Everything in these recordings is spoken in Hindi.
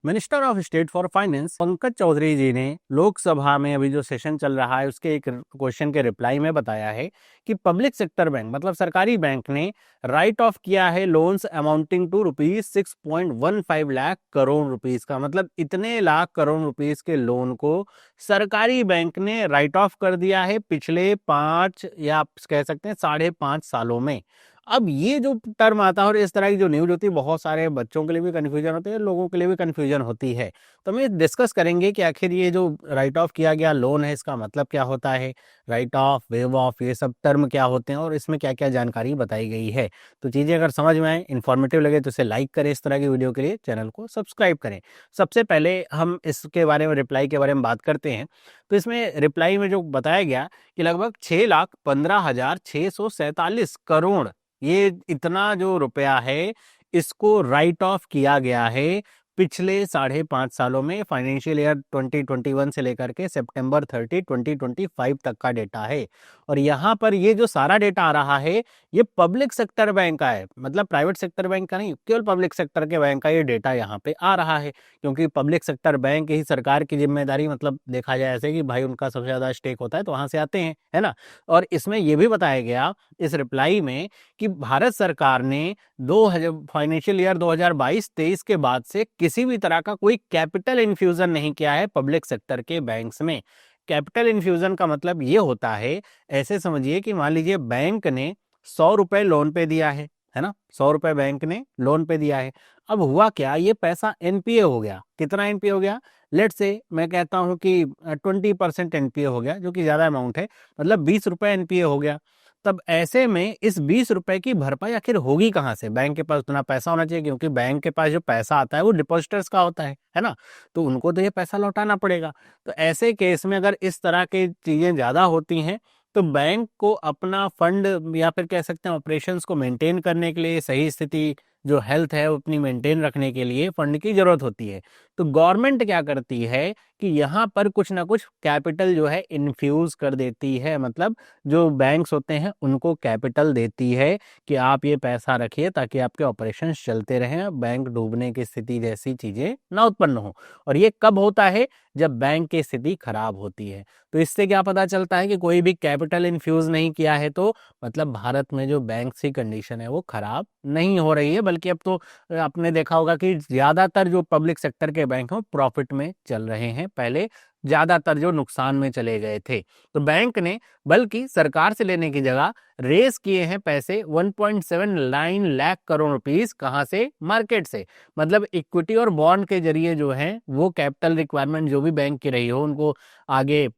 Minister of state for finance Pankaj Chaudhary ji ने लोकसभा में अभी जो सेशन चल रहा है उसके एक क्वेश्चन के रिप्लाई में बताया है कि पब्लिक सेक्टर बैंक मतलब सरकारी बैंक ने राइट ऑफ किया है loans amounting to ₹6.15 lakh crore rupees का। मतलब इतने लाख करोड़ रुपीस के लोन को सरकारी बैंक ने राइट ऑफ कर दिया है पिछले 5 या आप कह सकते हैं 5.5 सालों में। अब ये जो टर्म आता है और इस तरह की जो न्यूज होती है बहुत सारे बच्चों के लिए भी कन्फ्यूजन होती है, लोगों के लिए भी कन्फ्यूजन होती है। तो हम ये डिस्कस करेंगे कि आखिर ये जो राइट ऑफ किया गया लोन है इसका मतलब क्या होता है, राइट ऑफ, वेव ऑफ, ये सब टर्म क्या होते हैं और इसमें क्या क्या जानकारी बताई गई है। तो चीज़ें अगर समझ में आए, इन्फॉर्मेटिव लगे तो इसे लाइक करें, इस तरह की वीडियो के लिए चैनल को सब्सक्राइब करें। सबसे पहले हम इसके बारे में, रिप्लाई के बारे में बात करते हैं। तो इसमें रिप्लाई में जो बताया गया कि लगभग 6,15,647 करोड़, ये इतना जो रुपया है इसको राइट ऑफ किया गया है पिछले 5.5 सालों में। फाइनेंशियल ईयर 2021 से लेकर के सितंबर 30, 2025 तक का डेटा है। और यहाँ पर ये जो सारा डेटा आ रहा है ये पब्लिक सेक्टर बैंक का है, मतलब प्राइवेट सेक्टर बैंक का नहीं, केवल पब्लिक सेक्टर के बैंक का ये डेटा यहाँ पे आ रहा है। क्योंकि पब्लिक सेक्टर बैंक ही सरकार की जिम्मेदारी, मतलब देखा जाए ऐसे कि भाई उनका सबसे ज्यादा स्टेक होता है तो वहां से आते हैं, है ना। और इसमें यह भी बताया गया इस रिप्लाई में कि भारत सरकार ने 2000 फाइनेंशियल ईयर 2022-23 के बाद से किसी भी तरह का कोई कैपिटल इन्फ्यूजन नहीं किया है पब्लिक सेक्टर के बैंक्स में। कैपिटल इन्फ्यूजन का मतलब ये होता है, ऐसे समझिए कि मान लीजिए बैंक ने 100 रुपए लोन पे दिया है ना, 100 रुपए बैंक ने लोन पे दिया है। अब हुआ क्या, ये पैसा एनपीए हो गया। कितना एनपीए हो गया? लेट से मैं कहता हूं कि 20% एनपीए हो गया, जो कि ज्यादा अमाउंट है, मतलब 20 रुपए एनपीए हो गया। तब ऐसे में इस 20 रुपए की भरपाई आखिर होगी कहाँ से? बैंक के पास उतना पैसा होना चाहिए, क्योंकि बैंक के पास जो पैसा आता है वो डिपॉजिटर्स का होता है ना। तो उनको तो ये पैसा लौटाना पड़ेगा। तो ऐसे केस में अगर इस तरह की चीजें ज्यादा होती हैं तो बैंक को अपना फंड या फिर कह सकते हैं ऑपरेशंस को मेंटेन करने के लिए, सही स्थिति जो हेल्थ है वो अपनी मेंटेन रखने के लिए फंड की जरूरत होती है। तो गवर्नमेंट क्या करती है कि यहाँ पर कुछ ना कुछ कैपिटल जो है इन्फ्यूज कर देती है, मतलब जो बैंक्स होते हैं उनको कैपिटल देती है कि आप ये पैसा रखिए ताकि आपके ऑपरेशंस चलते रहें, बैंक डूबने की स्थिति जैसी चीजें ना उत्पन्न हो। और ये कब होता है? जब बैंक की स्थिति खराब होती है। तो इससे क्या पता चलता है कि कोई भी कैपिटल इन्फ्यूज नहीं किया है, तो मतलब भारत में जो बैंक की कंडीशन है वो खराब नहीं हो रही है, बल्कि अब तो आपने देखा होगा कि ज्यादातर जो पब्लिक सेक्टर के बैंक हैं प्रॉफिट में चल रहे हैं। पहले ज्यादातर जो नुकसान में चले गए थे। तो बैंक ने बल्कि सरकार से लेने की जगह रेस किए हैं पैसे 1.79 लाख करोड़ रुपीस। कहां से? मार्केट से। मतलब इक्विटी और बॉन्ड के जरिए जो है वो कैपिटल रिक्वायरमेंट जो भी बैंक की रही हो, उनको आगे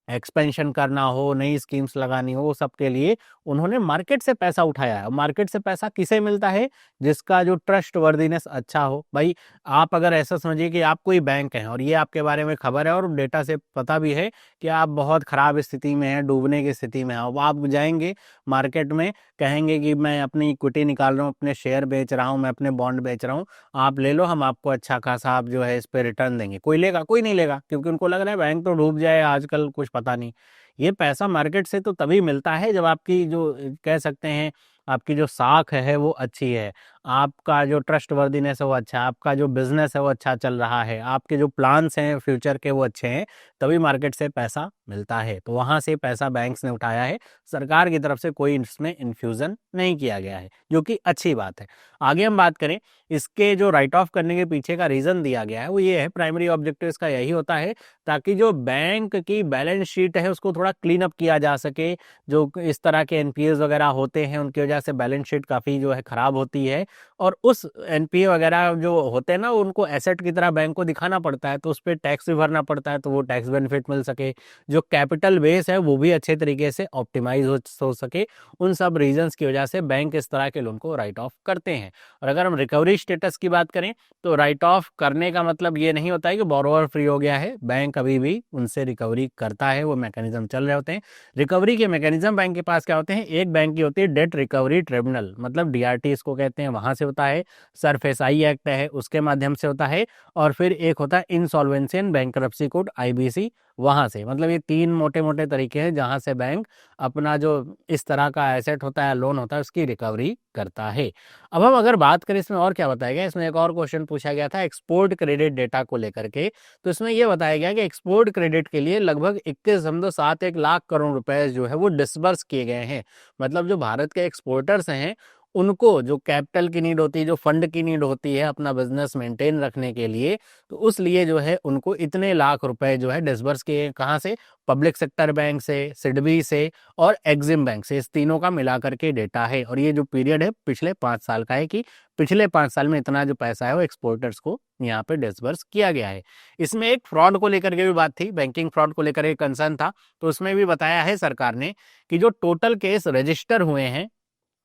एक्सपेंशन करना हो, नई स्कीम्स लगानी हो, वो सब के लिए उन्होंने मार्केट से पैसा उठाया है। मार्केट से पैसा किसे मिलता है? जिसका जो ट्रस्ट वर्दीनेस अच्छा हो। भाई आप अगर ऐसा समझिए कि आप कोई बैंक है और ये आपके बारे में खबर है और डेटा से पता भी है कि आप बहुत खराब स्थिति में हैं, डूबने की स्थिति में हैं, अब आप जाएंगे मार्केट में, कहेंगे कि मैं अपनी इक्विटी निकाल रहा हूँ, अपने शेयर बेच रहा हूँ, मैं अपने बॉन्ड बेच रहा हूँ, आप ले लो, हम आपको अच्छा खासा आप जो है इस पे रिटर्न देंगे। कोई लेगा? कोई नहीं लेगा, क्योंकि उनको लग रहा है बैंक तो डूब जाए आजकल, कुछ पता नहीं। ये पैसा मार्केट से तो तभी मिलता है जब आपकी जो कह सकते हैं आपकी जो साख है वो अच्छी है, आपका जो ट्रस्ट वर्दीनेस है वो अच्छा है, आपका जो बिजनेस है वो अच्छा चल रहा है, आपके जो प्लान्स हैं फ्यूचर के वो अच्छे हैं, तभी मार्केट से पैसा मिलता है। तो वहां से पैसा बैंक्स ने उठाया है, सरकार की तरफ से कोई इसमें इन्फ्यूजन नहीं किया गया है, जो कि अच्छी बात है। आगे हम बात करें, इसके जो राइट ऑफ करने के पीछे का रीजन दिया गया है वो ये है, प्राइमरी ऑब्जेक्टिव इसका यही होता है ताकि जो बैंक की बैलेंस शीट है उसको थोड़ा क्लीन अप किया जा सके। जो इस तरह के एनपीएस वगैरह होते हैं उनकी वजह से बैलेंस शीट काफी जो है खराब होती है, और उस एनपीए वगैरह जो होते हैं ना उनको एसेट की तरह बैंक को दिखाना पड़ता है, तो उस पर टैक्स भी भरना पड़ता है, तो वो टैक्स बेनिफिट मिल सके, जो कैपिटल बेस है वो भी अच्छे तरीके से ऑप्टिमाइज हो सके। उन सब रीजंस की वजह से बैंक इस तरह के लोन को राइट ऑफ करते हैं। और अगर हम रिकवरी स्टेटस की बात करें तो राइट ऑफ करने का मतलब ये नहीं होता है कि बोरोवर फ्री हो गया है, बैंक अभी भी उनसे रिकवरी करता है, वो मैकेनिज्म चल रहे होते हैं। रिकवरी के मैकेनिज्म बैंक के पास क्या होते हैं? एक बैंक की होती है डेट रिकवरी ट्रिब्यूनल, मतलब डीआरटी इसको कहते हैं, वहां से होता है, सरफेसाई एक्ट है उसके माध्यम से होता है, और फिर एक होता है insolvency and bankruptcy code IBC, वहां से। मतलब ये तीन मोटे मोटे तरीके हैं जहां से बैंक अपना जो इस तरह का एसेट होता है, लोन होता है, उसकी रिकवरी करता है। अब हम अगर बात करें इसमें और क्या बताया गया, इसमें एक और क्वेश्चन पूछा गया था एक्सपोर्ट क्रेडिट डेटा को लेकर के। तो इसमें यह बताया गया कि एक्सपोर्ट क्रेडिट के लिए लगभग 21.71 लाख करोड़ रुपए जो है वो डिसबर्स किए गए हैं। मतलब जो भारत के एक्सपोर्टर्स हैं उनको जो कैपिटल की नीड होती है, जो फंड की नीड होती है अपना बिजनेस मेंटेन रखने के लिए, तो उस लिए जो है उनको इतने लाख रुपए जो है डिसबर्स किए। कहाँ से? पब्लिक सेक्टर बैंक से, सिडबी से और एग्जिम बैंक से। इस तीनों का मिला करके डेटा है, और ये जो पीरियड है पिछले 5 साल का है कि पिछले 5 साल में इतना जो पैसा है वो एक्सपोर्टर्स को यहाँ पे डिसबर्स किया गया है। इसमें एक फ्रॉड को लेकर के भी बात थी, बैंकिंग फ्रॉड को लेकर एक कंसर्न था, तो उसमें भी बताया है सरकार ने कि जो टोटल केस रजिस्टर हुए हैं,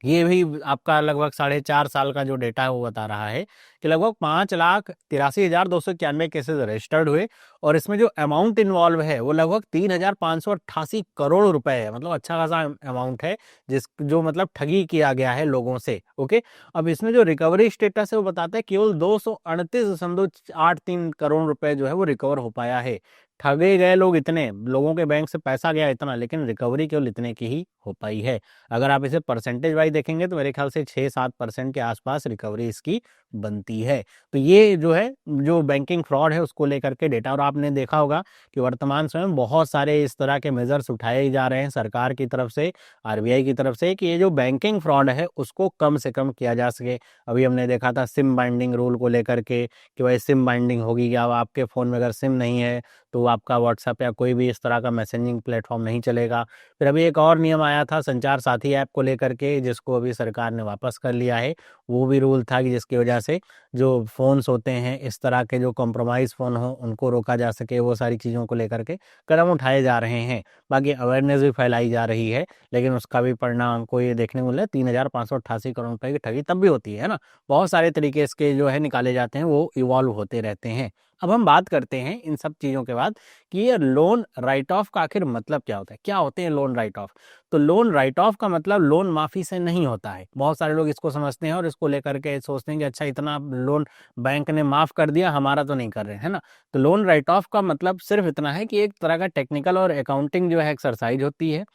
ये भी आपका लगभग 4.5 साल का जो डेटा है वो बता रहा है कि लगभग 5,83,291 केसेस रजिस्टर्ड हुए, और इसमें जो अमाउंट इन्वॉल्व है वो लगभग 3,588 करोड़ रुपए है। मतलब अच्छा खासा अमाउंट है जो मतलब ठगी किया गया है लोगों से। ओके, अब इसमें जो रिकवरी स्टेटस है वो बताता है केवल 238.83 करोड़ रुपए जो है वो रिकवर हो पाया है। ठगे गए लोग इतने, लोगों के बैंक से पैसा गया इतना, लेकिन रिकवरी केवल इतने की ही हो पाई है। अगर आप इसे परसेंटेज वाइज देखेंगे तो मेरे ख्याल से 6-7% के आसपास रिकवरी इसकी बनती है। तो ये जो है जो बैंकिंग फ्रॉड है उसको लेकर के डेटा, और आपने देखा होगा कि वर्तमान समय में बहुत सारे इस तरह के मेजर्स उठाए जा रहे हैं सरकार की तरफ से, RBI की तरफ से, कि ये जो बैंकिंग फ्रॉड है उसको कम से कम किया जा सके। अभी हमने देखा था सिम बाइंडिंग रूल को लेकर के कि भाई सिम बाइंडिंग होगी, या आपके फ़ोन में अगर सिम नहीं है तो आपका व्हाट्सएप या कोई भी इस तरह का मैसेजिंग प्लेटफॉर्म नहीं चलेगा। फिर अभी एक और नियम आया था संचार साथी ऐप को लेकर के, जिसको अभी सरकार ने वापस कर लिया है। वो भी रूल था कि जिसकी वजह से जो फ़ोन्स होते हैं इस तरह के जो कॉम्प्रोमाइज़ फ़ोन हो उनको रोका जा सके, वो सारी चीज़ों को लेकर के कदम उठाए जा रहे हैं। बाकी अवेयरनेस भी फैलाई जा रही है, लेकिन उसका भी परिणाम हमको ये देखने को मिला है। 3,588 करोड़ रुपए की ठगी तब भी होती है ना। बहुत सारे तरीके इसके जो है निकाले जाते हैं, वो इवॉल्व होते रहते हैं। अब हम बात करते हैं इन सब चीज़ों के बाद कि ये लोन राइट ऑफ का आखिर मतलब क्या होता है, क्या होते हैं लोन राइट ऑफ। तो लोन राइट ऑफ का मतलब लोन माफ़ी से नहीं होता है। बहुत सारे लोग इसको समझते हैं और इसको लेकर के सोचते हैं कि अच्छा इतना लोन बैंक ने माफ़ कर दिया, हमारा तो नहीं कर रहे, है ना। तो लोन राइट ऑफ का मतलब सिर्फ इतना है कि एक तरह का टेक्निकल और अकाउंटिंग जो है एक्सरसाइज होती है,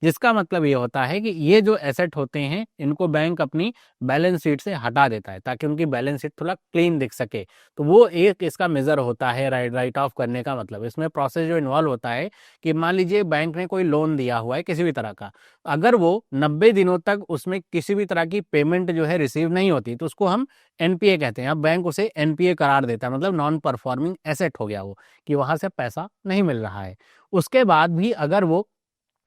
जिसका मतलब ये होता है कि ये जो एसेट होते हैं इनको बैंक अपनी बैलेंस शीट से हटा देता है ताकि उनकी बैलेंस शीट थोड़ा क्लीन दिख सके। तो वो एक इसका मेजर होता है राइट ऑफ करने का मतलब। इसमें प्रोसेस जो इन्वॉल्व होता है कि मान लीजिए बैंक ने कोई लोन दिया हुआ है किसी भी तरह का, अगर वो 90 दिनों तक उसमें किसी भी तरह की पेमेंट जो है रिसीव नहीं होती तो उसको हम NPA कहते हैं। अब बैंक उसे NPA करार देता है, मतलब नॉन परफॉर्मिंग एसेट हो गया वो, कि वहां से पैसा नहीं मिल रहा है। उसके बाद भी अगर वो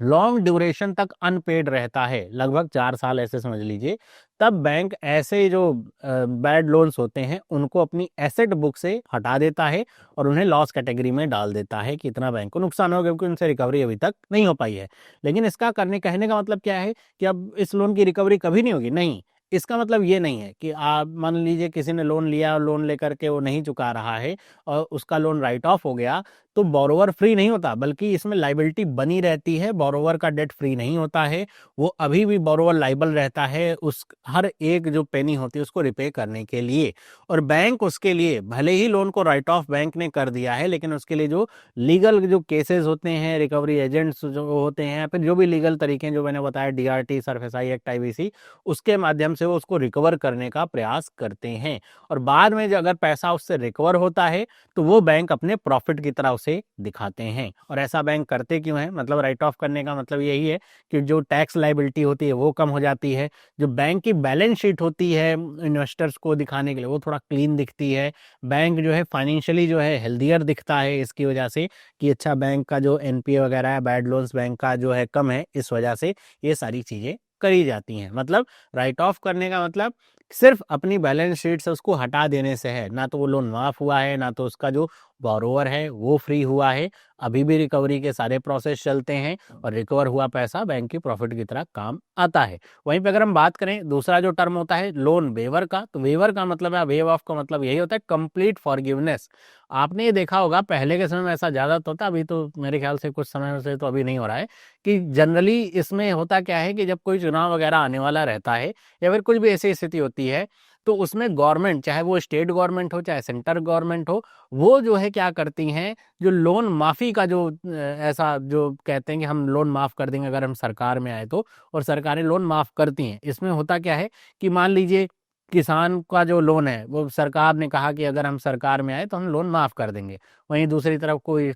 लॉन्ग ड्यूरेशन तक अनपेड रहता है, लगभग 4 साल ऐसे समझ लीजिए, तब बैंक ऐसे जो बैड लोन्स होते हैं उनको अपनी एसेट बुक से हटा देता है और उन्हें लॉस कैटेगरी में डाल देता है कि इतना बैंक को नुकसान हो गया क्योंकि उनसे रिकवरी अभी तक नहीं हो पाई है। लेकिन इसका कहने का मतलब क्या है कि अब इस लोन की रिकवरी कभी नहीं होगी, नहीं। इसका मतलब ये नहीं है कि आप मान लीजिए किसी ने लोन लिया और लोन लेकर के वो नहीं चुका रहा है और उसका लोन राइट ऑफ हो गया, तो बोरोवर फ्री नहीं होता, बल्कि इसमें लाइबिलिटी बनी रहती है। बोरोवर का डेट फ्री नहीं होता है, वो अभी भी बोरोवर लाइबल रहता है उस हर एक जो पेनी होती है उसको रिपे करने के लिए। और बैंक उसके लिए भले ही लोन को राइट ऑफ बैंक ने कर दिया है, लेकिन उसके लिए जो लीगल जो केसेस होते हैं, रिकवरी एजेंट्स जो होते हैं, फिर जो भी लीगल तरीके जो मैंने बताया, DRT, सरफेसाई एक्ट, IBC, उसके माध्यम से वो उसको रिकवर करने का प्रयास करते हैं। और बाद में जो अगर पैसा उससे रिकवर होता है तो वो बैंक अपने प्रॉफिट की तरह उसे दिखाते हैं। और ऐसा बैंक करते क्यों है, मतलब राइट ऑफ करने का मतलब यही है कि जो टैक्स लायबिलिटी होती है वो कम हो जाती है, जो बैंक की बैलेंस शीट होती है इन्वेस्टर्स को दिखाने के लिए वो थोड़ा क्लीन दिखती है, बैंक जो है फाइनेंशियली जो है हेल्दियर दिखता है इसकी वजह से कि अच्छा बैंक का जो NPA वगैरह है, बैड लोन्स बैंक का जो है कम है, इस वजह से ये सारी चीजें करी जाती हैं। मतलब राइट ऑफ करने का मतलब सिर्फ अपनी बैलेंस शीट से उसको हटा देने से है, ना तो वो लोन माफ हुआ है, ना तो उसका जो बोरोवर है वो फ्री हुआ है। अभी भी रिकवरी के सारे प्रोसेस चलते हैं और रिकवर हुआ पैसा बैंक की प्रॉफिट की तरह काम आता है। वहीं पे अगर हम बात करें दूसरा जो टर्म होता है लोन वेवर का, तो वेवर का मतलब है, वेव ऑफ का मतलब यही होता है कंप्लीट फॉरगिवनेस। आपने ये देखा होगा पहले के समय में ऐसा ज्यादा तो होता, अभी तो मेरे ख्याल से कुछ समय से तो अभी नहीं हो रहा है, कि जनरली इसमें होता क्या है कि जब कोई चुनाव वगैरह आने वाला रहता है या फिर कुछ भी ऐसी स्थिति होती है तो उसमें गवर्नमेंट, चाहे वो स्टेट गवर्नमेंट हो चाहे सेंट्रल गवर्नमेंट हो, वो जो है क्या करती हैं, जो लोन माफ़ी का जो ऐसा जो कहते हैं कि हम लोन माफ़ कर देंगे अगर हम सरकार में आए तो, और सरकारें लोन माफ़ करती हैं। इसमें होता क्या है कि मान लीजिए किसान का जो लोन है वो सरकार ने कहा कि अगर हम सरकार में आए तो हम लोन माफ़ कर देंगे। वहीं दूसरी तरफ कोई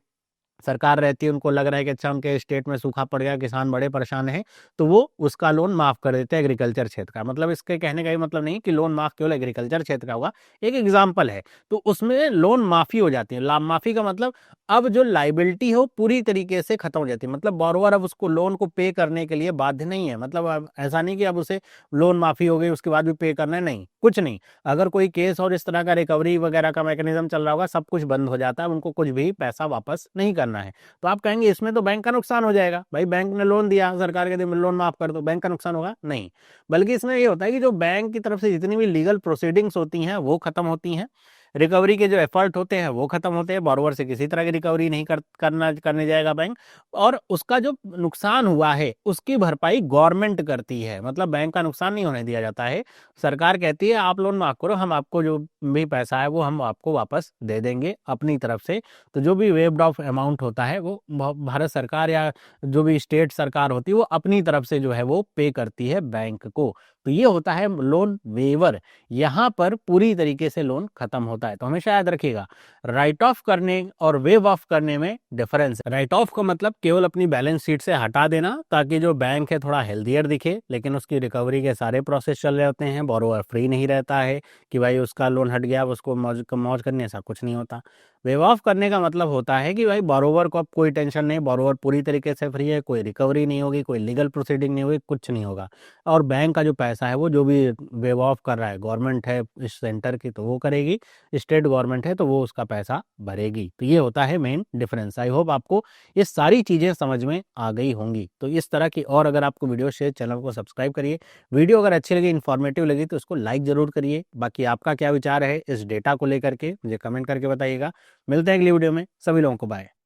सरकार रहती है, उनको लग रहा है कि अच्छा उनके स्टेट में सूखा पड़ गया, किसान बड़े परेशान हैं, तो वो उसका लोन माफ़ कर देते हैं एग्रीकल्चर क्षेत्र का। मतलब इसके कहने का ये मतलब नहीं कि लोन माफ़ केवल एग्रीकल्चर क्षेत्र का होगा, एक एग्जाम्पल है। तो उसमें लोन माफ़ी हो जाती है। लाभ माफ़ी का मतलब अब जो लाइबिलिटी है वो पूरी तरीके से खत्म हो जाती है। मतलब बोरोवर अब उसको लोन को पे करने के लिए बाध्य नहीं है। मतलब अब ऐसा नहीं कि अब उसे लोन माफ़ी हो गई उसके बाद भी पे करना है, नहीं, कुछ नहीं। अगर कोई केस और इस तरह का रिकवरी वगैरह का मैकेनिज्म चल रहा होगा, सब कुछ बंद हो जाता है, उनको कुछ भी पैसा वापस नहीं करना है। तो आप कहेंगे इसमें तो बैंक का नुकसान हो जाएगा। भाई बैंक ने लोन दिया, सरकार कहती है लोन माफ कर दो, बैंक का नुकसान होगा? नहीं, बल्कि इसमें ये होता है कि जो बैंक की तरफ से जितनी भी लीगल प्रोसीडिंग्स होती हैं वो खत्म होती हैं, रिकवरी के जो एफर्ट होते हैं वो खत्म होते हैं, बोरोवर से किसी तरह की रिकवरी नहीं करने जाएगा बैंक, और उसका जो नुकसान हुआ है उसकी भरपाई गवर्नमेंट करती है। मतलब बैंक का नुकसान नहीं होने दिया जाता है। सरकार कहती है आप लोन माफ करो, हम आपको जो भी पैसा है वो हम आपको वापस दे देंगे अपनी तरफ से। तो जो भी वेव्ड ऑफ अमाउंट होता है वो भारत सरकार या जो भी स्टेट सरकार होती है वो अपनी तरफ से जो है वो पे करती है बैंक को। तो ये होता है लोन वेवर। यहाँ पर पूरी तरीके से लोन खत्म होता है। तो हमेशा याद रखिएगा, राइट ऑफ करने और वेव ऑफ करने में डिफरेंस है। राइट ऑफ का मतलब केवल अपनी बैलेंस शीट से हटा देना ताकि जो बैंक है थोड़ा हेल्दियर दिखे, लेकिन उसकी रिकवरी के सारे प्रोसेस चल रहे होते हैं, बोरोवर फ्री नहीं रहता है कि भाई उसका लोन हट गया उसको मौज करनी, ऐसा कुछ नहीं होता। वेव ऑफ करने का मतलब होता है कि भाई बोरोवर को अब कोई टेंशन नहीं, बोरोवर पूरी तरीके से फ्री है, कोई रिकवरी नहीं होगी, कोई लीगल प्रोसीडिंग नहीं होगी, कुछ नहीं होगा। और बैंक का जो पैसा है वो जो भी वेव ऑफ कर रहा है, गवर्नमेंट है इस सेंटर की तो वो करेगी, स्टेट गवर्नमेंट है तो वो उसका पैसा भरेगी। तो ये होता है मेन डिफरेंस। आई होप आपको ये सारी चीज़ें समझ में आ गई होंगी। तो इस तरह की और अगर आपको वीडियो शेयर, चैनल को सब्सक्राइब करिए। वीडियो अगर अच्छी लगी, इन्फॉर्मेटिव लगी तो उसको लाइक जरूर करिए। बाकी आपका क्या विचार है इस डेटा को लेकर के मुझे कमेंट करके बताइएगा। मिलते हैं अगली वीडियो में, सभी लोगों को बाय।